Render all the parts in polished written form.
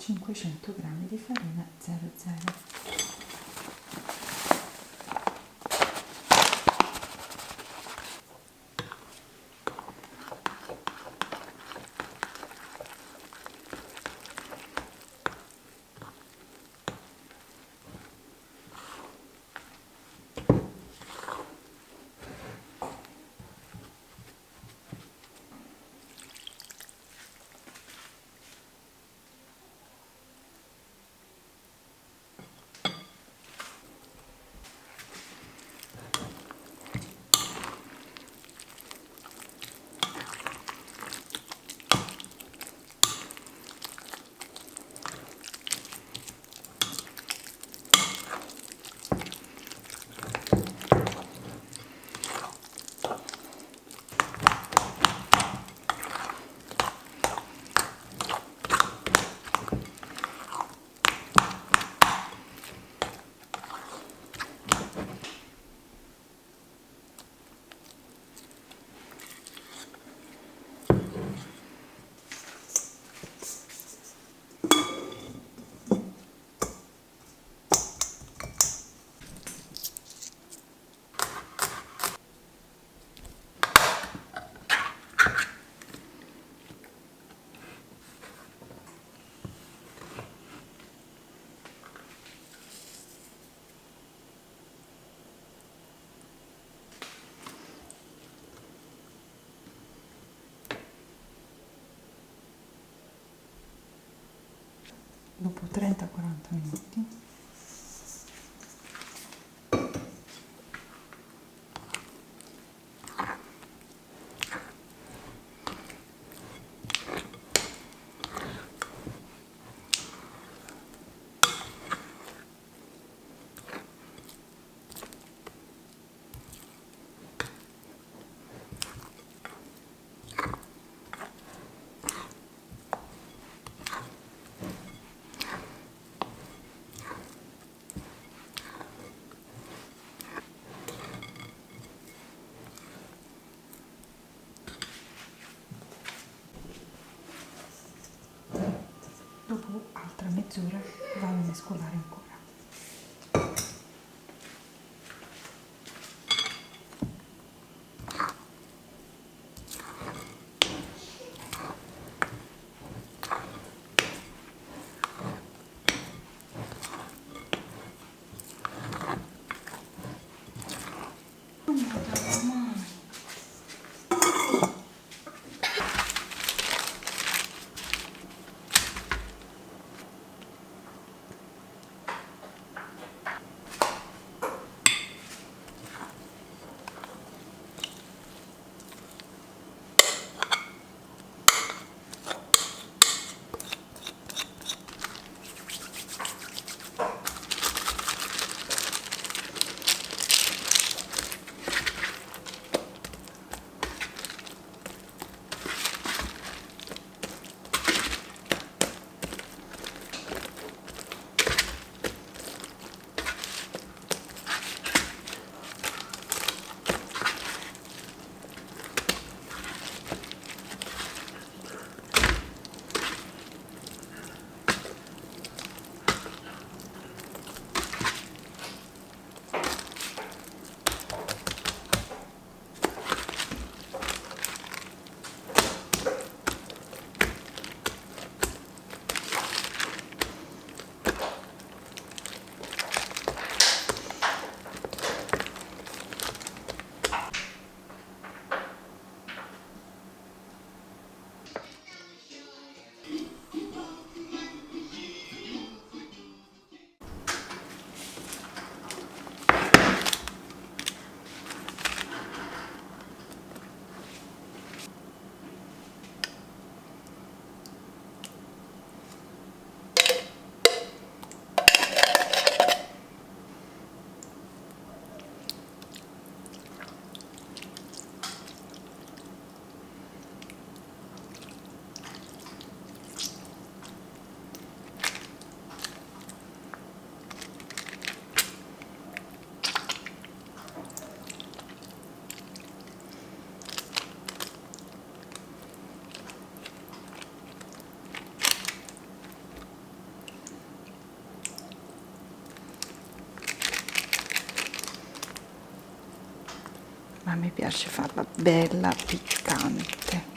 500 g di farina 00. Dopo 30-40 minuti dopo altra mezz'ora vado a mescolare ancora. mi piace farla bella piccante.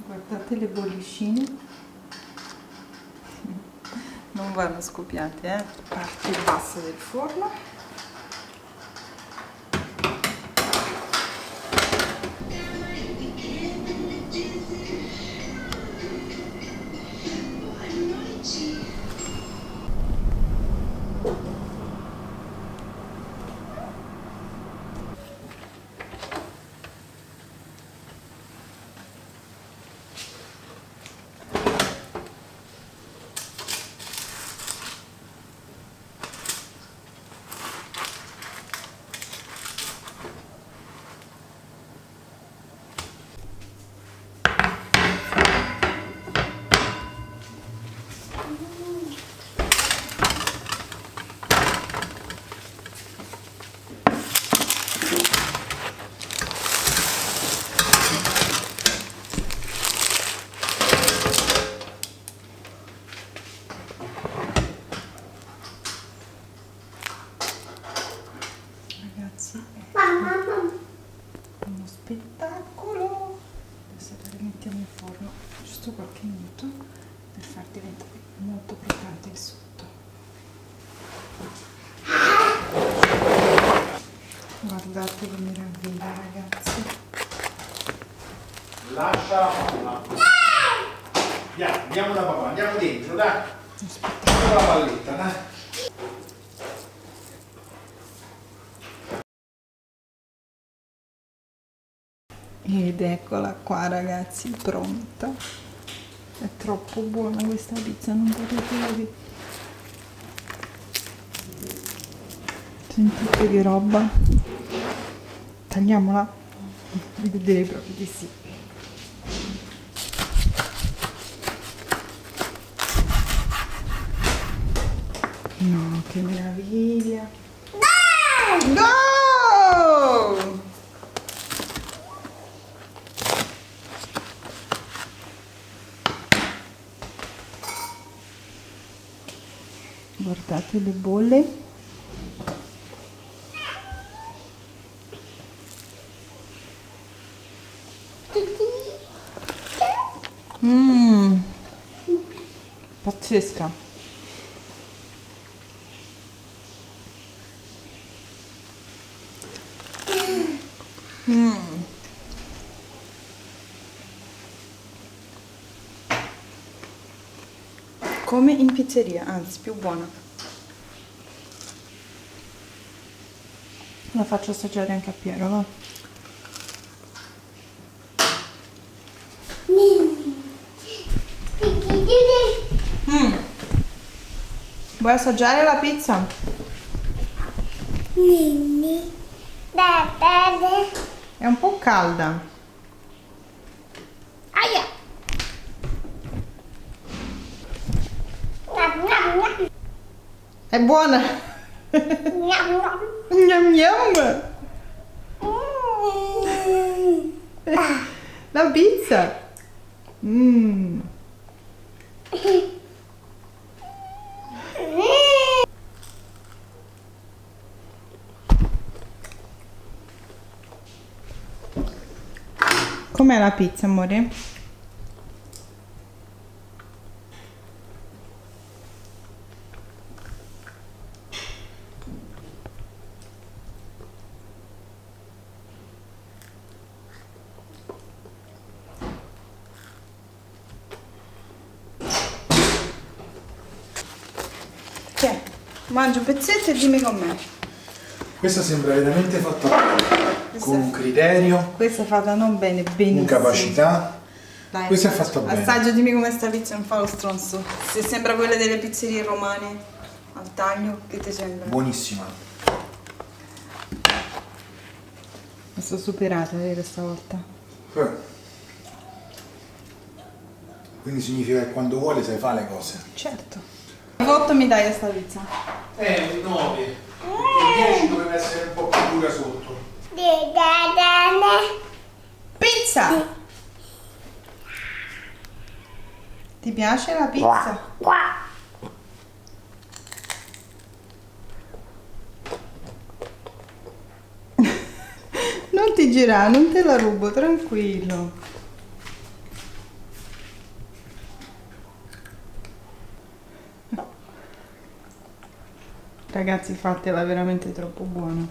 Guardate le bollicine, non vanno scoppiate, parte bassa del forno. Ragazzi, uno spettacolo. Adesso la rimettiamo in forno giusto qualche minuto per far diventare molto croccante il sotto. Guardate che meraviglia, ragazzi. Lascia la palla. Andiamo da papà, andiamo dentro, dai. Aspetta la palletta, dai. Ed eccola qua, ragazzi, pronta. È troppo buona questa pizza, non potete vedere. Sentite che roba. Tagliamola? Direi proprio di sì. No, che meraviglia. Go! Guardate le bolle. Pazzesca. Come in pizzeria, anzi più buona. La faccio assaggiare anche a Piero, va? Vuoi assaggiare la pizza? È un po' calda. Aia! È buona! Gnam gnam! La pizza! Com'è la pizza, amore? C'è, mangia un pezzetto e dimmi com'è. Questa sembra veramente fatta con un criterio, Questa è fatta non bene, benissimo. con capacità. Dai, Questo è fatto bene. assaggio, dimmi come sta pizza, non fa lo stronzo. Se sembra quella delle pizzerie romane al taglio, che ti sembra? Buonissima. Mi sono superata, vero, stavolta? Quindi significa che quando vuole sai fare le cose. Certo. Che voto mi dai a sta pizza? Un 9. Il 10 doveva essere un po' più dura sotto. Pizza! Ti piace la pizza? Non ti girare, non te la rubo, tranquillo. Ragazzi, fatela veramente troppo buona.